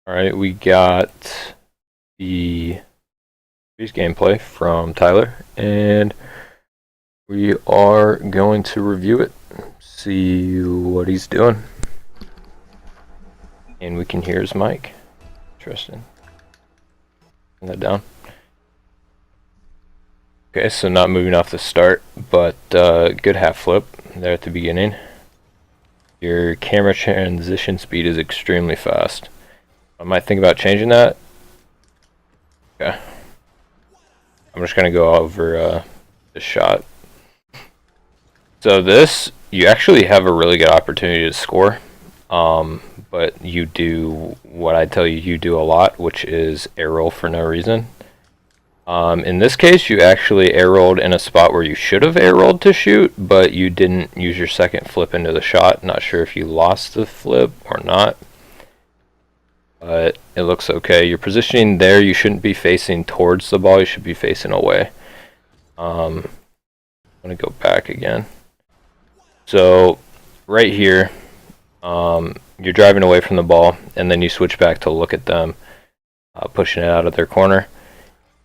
Alright, we got the gameplay from Tyler, and we are going to review it, see what he's doing. And we can hear his mic. Interesting. Turn that down. Okay, so not moving off the start, but good half flip there at the beginning. Your camera transition speed is extremely fast. I might think about changing that. Okay. I'm just going to go over the shot. So this, you actually have a really good opportunity to score. But you do what I tell you do a lot, which is air roll for no reason. In this case, you actually air rolled in a spot where you should have air rolled to shoot, but you didn't use your second flip into the shot. Not sure if you lost the flip or not, but it looks okay. Your positioning there, you shouldn't be facing towards the ball, you should be facing away. I'm going to go back again. So right here, you're driving away from the ball, and then you switch back to look at them pushing it out of their corner.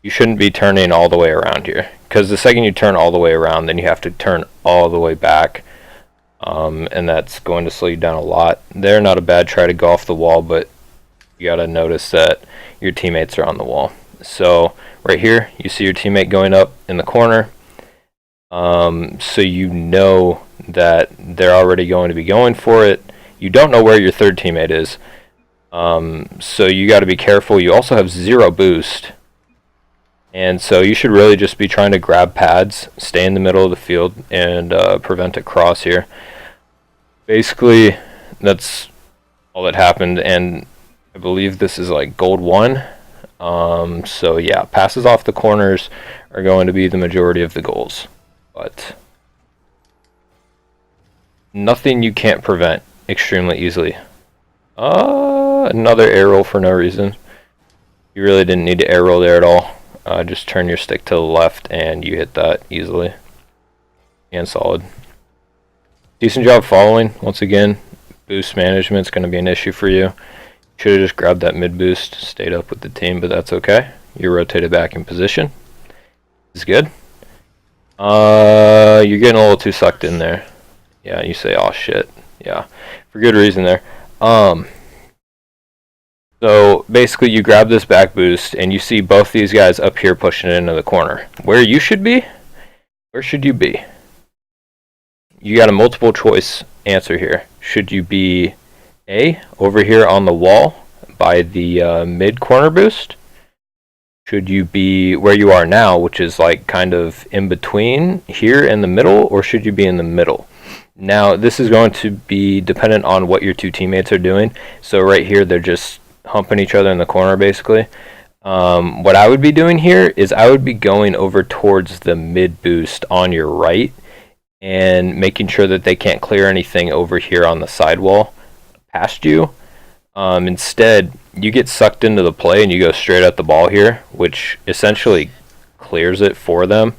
You shouldn't be turning all the way around here, because the second you turn all the way around, then you have to turn all the way back, and that's going to slow you down a lot. They're not a bad try to go off the wall, but you got to notice that your teammates are on the wall. So right here, you see your teammate going up in the corner, so you know that they're already going to be going for it. You don't know where your third teammate is, so you got to be careful. You also have 0 boost, and so you should really just be trying to grab pads, stay in the middle of the field, and prevent a cross here. Basically, that's all that happened, and I believe this is like gold 1. So yeah, passes off the corners are going to be the majority of the goals, but nothing you can't prevent extremely easily. Another air roll for no reason. You really didn't need to air roll there at all. Just turn your stick to the left and you hit that easily and solid. Decent job following. Once again, boost management is going to be an issue for you. Should have just grabbed that mid boost, stayed up with the team, but that's okay. You rotated back in position. It's good. You're getting a little too sucked in there. Yeah, you say, oh shit. Yeah, for good reason there. So basically you grab this back boost and you see both these guys up here pushing it into the corner. Where you should be? Where should you be? You got a multiple choice answer here. Should you be A, over here on the wall by the mid corner boost? Should you be where you are now, which is like kind of in between here in the middle, or should you be in the middle? Now, this is going to be dependent on what your two teammates are doing. So right here, they're just humping each other in the corner, basically. What I would be doing here is I would be going over towards the mid boost on your right and making sure that they can't clear anything over here on the sidewall past you. Instead, you get sucked into the play and you go straight at the ball here, which essentially clears it for them.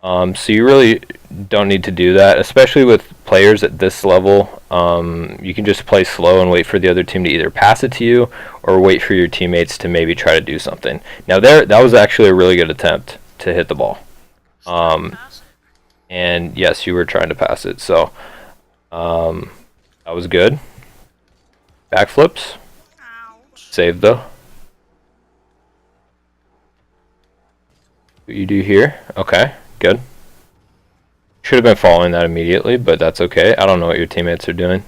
So you really don't need to do that, especially with players at this level. You can just play slow and wait for the other team to either pass it to you or wait for your teammates to maybe try to do something. Now that was actually a really good attempt to hit the ball. And yes, you were trying to pass it, so that was good. Backflips. Save though. What you do here? Okay, good. Should have been following that immediately, but that's okay. I don't know what your teammates are doing.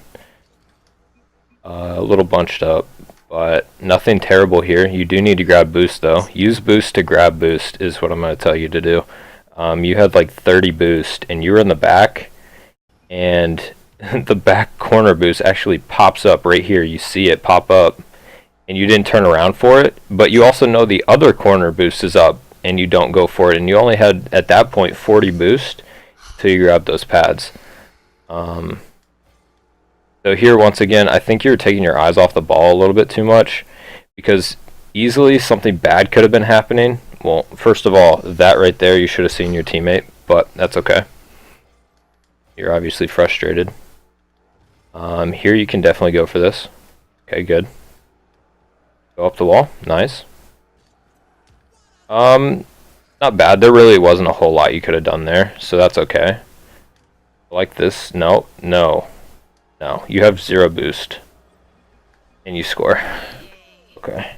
A little bunched up, but nothing terrible here. You do need to grab boost though. Use boost to grab boost is what I'm going to tell you to do. You had like 30 boost and you were in the back, and the back corner boost actually pops up right here. You see it pop up and you didn't turn around for it, but you also know the other corner boost is up and you don't go for it, and you only had at that point 40 boost till you grab those pads. So here once again, I think you're taking your eyes off the ball a little bit too much, because easily something bad could have been happening. Well, first of all, that right there, you should have seen your teammate, but that's okay. You're obviously frustrated. Here you can definitely go for this. Okay, good. Go up the wall. Nice. Not bad. There really wasn't a whole lot you could have done there, so that's okay. Like this. No. No. No. You have 0 boost. And you score. Okay.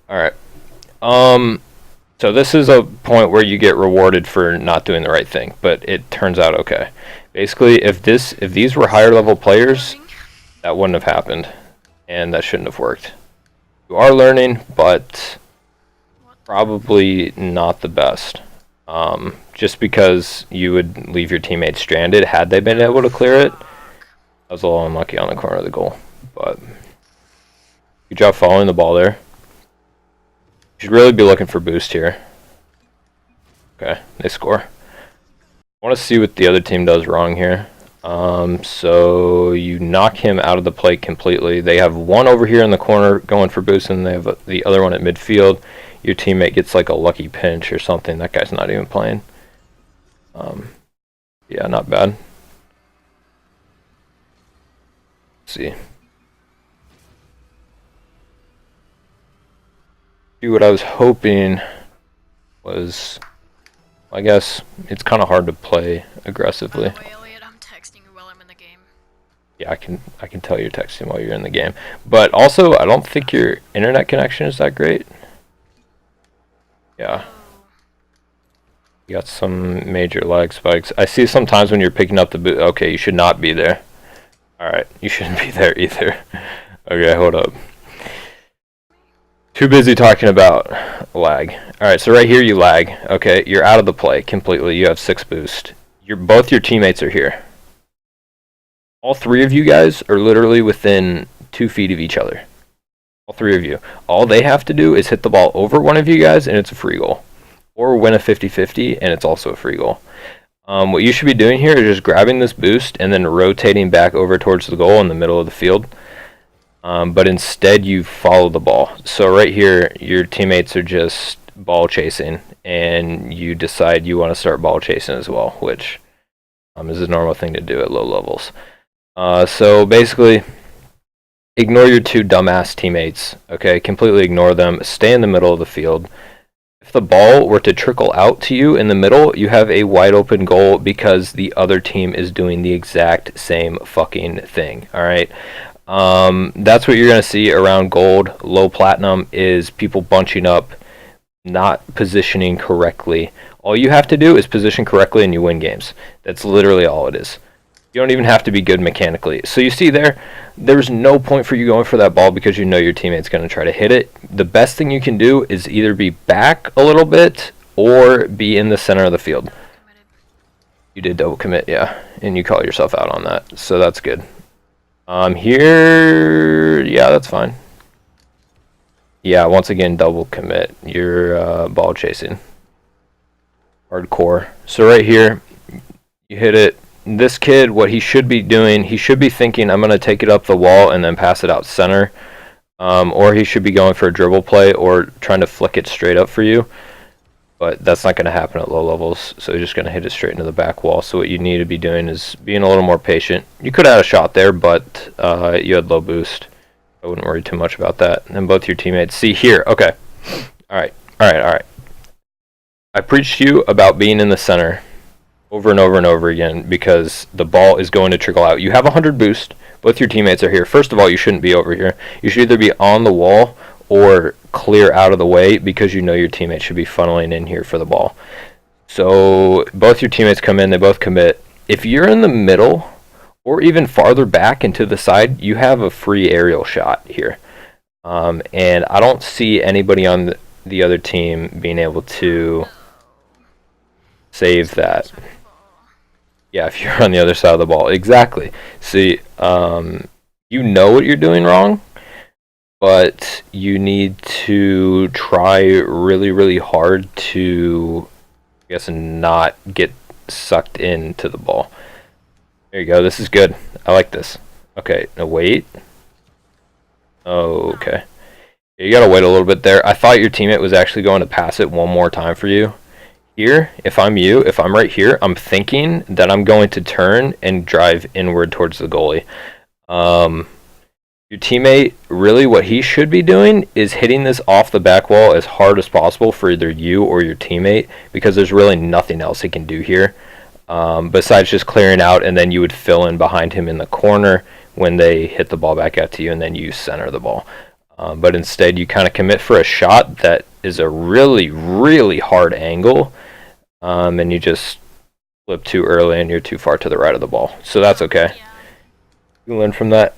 Alright. So this is a point where you get rewarded for not doing the right thing, but it turns out okay. Basically, if these were higher level players, that wouldn't have happened, and that shouldn't have worked. You are learning, but probably not the best. Just because you would leave your teammates stranded had they been able to clear it. I was a little unlucky on the corner of the goal, but good job following the ball there. You should really be looking for boost here. Okay, they score. I want to see what the other team does wrong here. So you knock him out of the play completely. They have one over here in the corner going for boost, and they have the other one at midfield. Your teammate gets like a lucky pinch or something. That guy's not even playing. Yeah, not bad. Let's see. What I was hoping was, I guess it's kind of hard to play aggressively. By the way, Elliot, I'm texting you while I'm in the game. Yeah, I can tell you're texting while you're in the game. But also, I don't think your internet connection is that great. Yeah. You got some major lag spikes. I see sometimes when you're picking up the boot. Okay, you should not be there. Alright, you shouldn't be there either. Okay, hold up. Too busy talking about lag. Alright, so right here you lag. Okay, you're out of the play completely. You have 6 boost. Both your teammates are here. All 3 of you guys are literally within 2 feet of each other. All 3 of you. All they have to do is hit the ball over one of you guys and it's a free goal. Or win a 50-50 and it's also a free goal. What you should be doing here is just grabbing this boost and then rotating back over towards the goal in the middle of the field. But instead you follow the ball. So right here, your teammates are just ball chasing, and you decide you want to start ball chasing as well, which is a normal thing to do at low levels. So basically, ignore your 2 dumbass teammates, okay? Completely ignore them. Stay in the middle of the field. If the ball were to trickle out to you in the middle, you have a wide open goal because the other team is doing the exact same fucking thing, alright? That's what you're going to see around gold, low platinum, is people bunching up, not positioning correctly. All you have to do is position correctly and you win games. That's literally all it is. You don't even have to be good mechanically. So you see there's no point for you going for that ball because you know your teammate's going to try to hit it. The best thing you can do is either be back a little bit or be in the center of the field. You did double commit, yeah, and you call yourself out on that, so that's good. Here, yeah, that's fine. Yeah, once again, double commit. You're ball chasing. Hardcore. So right here, you hit it. This kid, what he should be doing, he should be thinking, I'm going to take it up the wall and then pass it out center. Or he should be going for a dribble play or trying to flick it straight up for you. But that's not going to happen at low levels, so he's just going to hit it straight into the back wall. So what you need to be doing is being a little more patient. You could have had a shot there, but you had low boost. I wouldn't worry too much about that. And both your teammates. See here, okay. Alright. I preached to you about being in the center over and over and over again because the ball is going to trickle out. You have 100 boost. Both your teammates are here. First of all, you shouldn't be over here. You should either be on the wall or clear out of the way because you know your teammate should be funneling in here for the ball. So both your teammates come in, they both commit. If you're in the middle or even farther back and to the side, you have a free aerial shot here. And I don't see anybody on the other team being able to save that. Yeah, if you're on the other side of the ball. Exactly. See, you know what you're doing wrong, but you need to try really, really hard to, I guess, not get sucked into the ball. There you go. This is good. I like this. Okay, now wait. Oh, okay. You gotta wait a little bit there. I thought your teammate was actually going to pass it one more time for you. Here, if I'm you, if I'm right here, I'm thinking that I'm going to turn and drive inward towards the goalie. Your teammate, really what he should be doing is hitting this off the back wall as hard as possible for either you or your teammate, because there's really nothing else he can do here besides just clearing out, and then you would fill in behind him in the corner when they hit the ball back out to you, and then you center the ball. But instead you kind of commit for a shot that is a really, really hard angle, and you just flip too early and you're too far to the right of the ball. So that's okay. Yeah. You learn from that.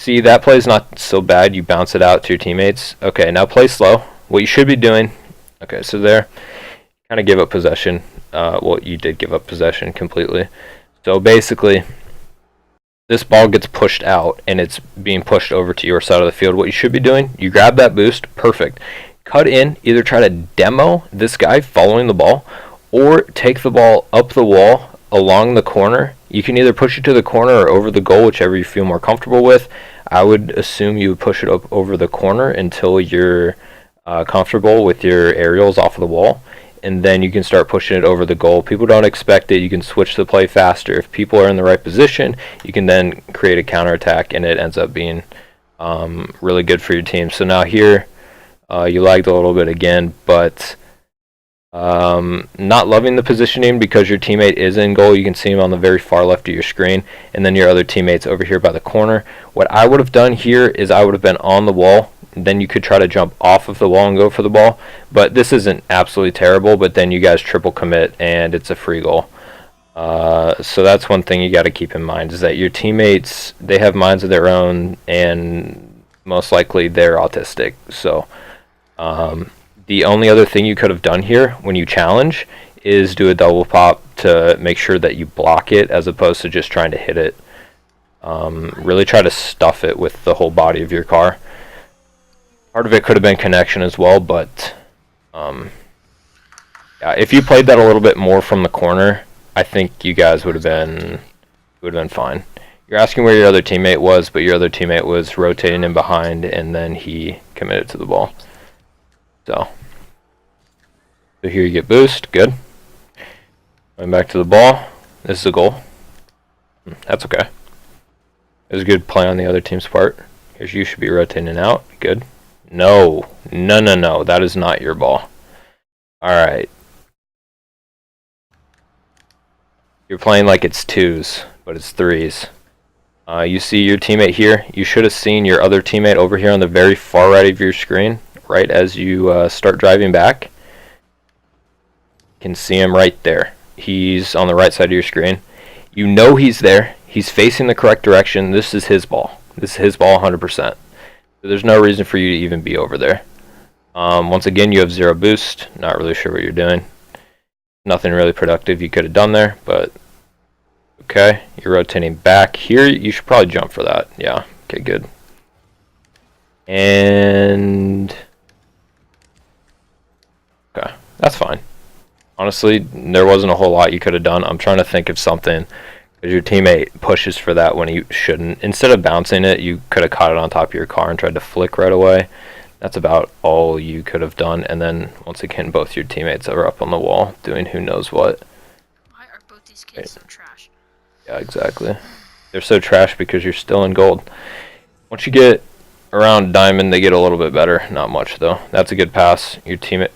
See, that play's not so bad. You bounce it out to your teammates. Okay, now play slow. What you should be doing... Okay, so there. Kind of give up possession. Well, you did give up possession completely. So basically, this ball gets pushed out, and it's being pushed over to your side of the field. What you should be doing, you grab that boost. Perfect. Cut in. Either try to demo this guy following the ball, or take the ball up the wall along the corner. You can either push it to the corner or over the goal, whichever you feel more comfortable with. I would assume you would push it up over the corner until you're comfortable with your aerials off of the wall, and then you can start pushing it over the goal. People don't expect it. You can switch the play faster. If people are in the right position, you can then create a counterattack, and it ends up being really good for your team. So now here, you lagged a little bit again, but... not loving the positioning because your teammate is in goal. You can see him on the very far left of your screen, and then your other teammates over here by the corner. What I would have done here is I would have been on the wall, and then you could try to jump off of the wall and go for the ball, but this isn't absolutely terrible. But then you guys triple commit and it's a free goal. So that's one thing you got to keep in mind, is that your teammates, they have minds of their own, and most likely they're autistic. So the only other thing you could have done here when you challenge is do a double pop to make sure that you block it, as opposed to just trying to hit it. Really try to stuff it with the whole body of your car. Part of it could have been connection as well, but yeah, if you played that a little bit more from the corner, I think you guys would have been fine. You're asking where your other teammate was, but your other teammate was rotating in behind, and then he committed to the ball. So here you get boost, good. Going back to the ball. This is a goal. That's okay. It was a good play on the other team's part. Here's you should be rotating out. Good. No. No. That is not your ball. Alright. You're playing like it's twos, but it's threes. You see your teammate here. You should have seen your other teammate over here on the very far right of your screen, right as you start driving back. You can see him right there. He's on the right side of your screen. You know he's there. He's facing the correct direction. This is his ball. This is his ball 100%. So there's no reason for you to even be over there. Once again, you have 0 boost. Not really sure what you're doing. Nothing really productive you could have done there, but okay. You're rotating back. Here, you should probably jump for that. Yeah, okay, good. And... okay, that's fine. Honestly, there wasn't a whole lot you could have done. I'm trying to think of something, because your teammate pushes for that when he shouldn't. Instead of bouncing it, you could have caught it on top of your car and tried to flick right away. That's about all you could have done. And then, once again, both your teammates are up on the wall doing who knows what. Why are both these kids so trash? Yeah, exactly. They're so trash because you're still in gold. Once you get around diamond, they get a little bit better. Not much, though. That's a good pass. Your teammate...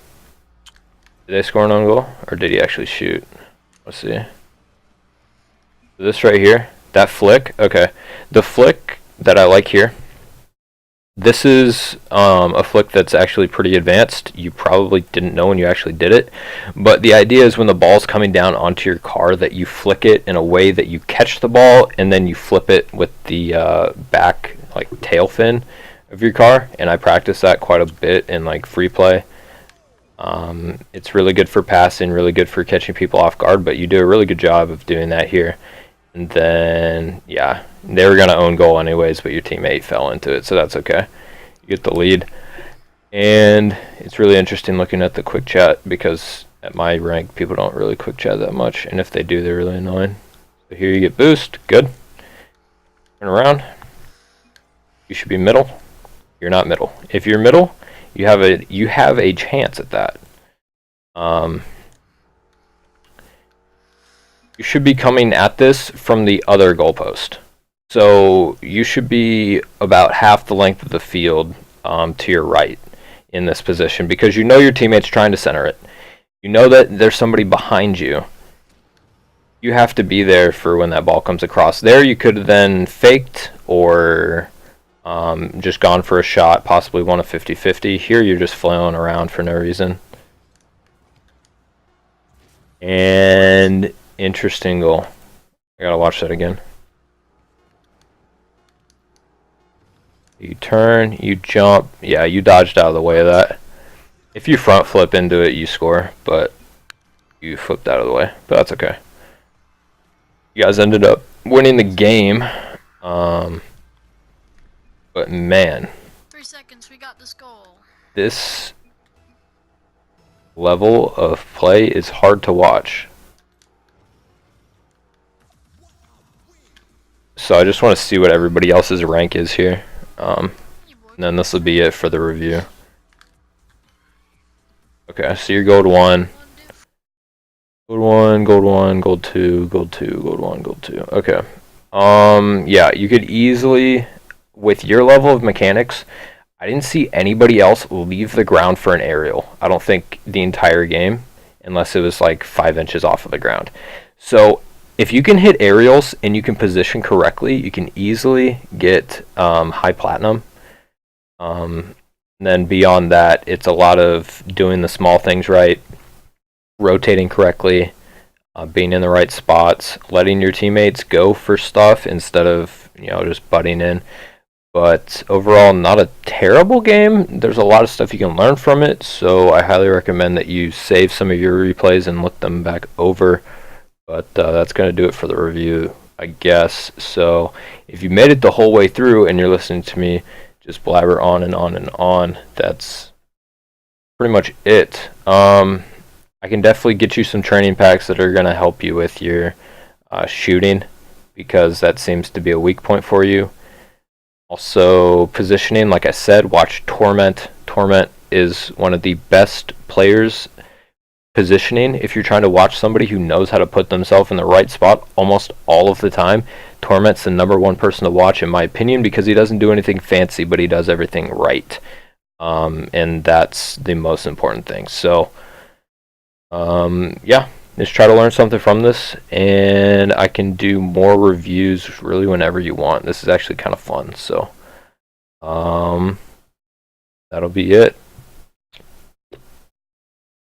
did they score an own goal? Or did he actually shoot? Let's see. This right here, that flick, okay. The flick that I like here, this is a flick that's actually pretty advanced. You probably didn't know when you actually did it. But the idea is when the ball's coming down onto your car, that you flick it in a way that you catch the ball, and then you flip it with the back, like, tail fin of your car. And I practice that quite a bit in, like, free play. It's really good for passing, really good for catching people off guard, but you do a really good job of doing that here. And then, yeah, they were going to own goal anyways, but your teammate fell into it, so that's okay. You get the lead. And it's really interesting looking at the quick chat, because at my rank, people don't really quick chat that much, and if they do, they're really annoying. So here you get boost, good. Turn around. You should be middle. You're not middle. If you're middle, you have a chance at that. You should be coming at this from the other goalpost. So you should be about half the length of the field to your right in this position, because you know your teammate's trying to center it. You know that there's somebody behind you. You have to be there for when that ball comes across. There you could have then faked or just gone for a shot, possibly won a 50-50. Here you're just flailing around for no reason. And interesting goal. I gotta watch that again. You turn, you jump. Yeah, you dodged out of the way of that. If you front flip into it, you score, but you flipped out of the way. But that's okay. You guys ended up winning the game. But man, 3 seconds, we got this goal. this level of play is hard to watch. So I just want to see what everybody else's rank is here. And then this will be it for the review. Okay, so you're gold 1. Gold 1, gold 1, gold 2, gold 2, gold 1, gold 2. Okay. Yeah, you could easily, with your level of mechanics, I didn't see anybody else leave the ground for an aerial. I don't think the entire game, unless it was like 5 inches off of the ground. So if you can hit aerials and you can position correctly, you can easily get high platinum. Then beyond that, it's a lot of doing the small things right, rotating correctly, being in the right spots, letting your teammates go for stuff instead of, you know, just butting in. But overall, not a terrible game. There's a lot of stuff you can learn from it, so I highly recommend that you save some of your replays and look them back over. But that's going to do it for the review, I guess. So if you made it the whole way through and you're listening to me just blabber on and on and on, that's pretty much it. I can definitely get you some training packs that are going to help you with your shooting, because that seems to be a weak point for you. Also, positioning, like I said, watch Torment. Torment is one of the best players positioning. If you're trying to watch somebody who knows how to put themselves in the right spot almost all of the time, Torment's the #1 person to watch, in my opinion, because he doesn't do anything fancy, but he does everything right. And that's the most important thing. So, yeah, just try to learn something from this, and I can do more reviews really whenever you want. This is actually kind of fun, so that'll be it.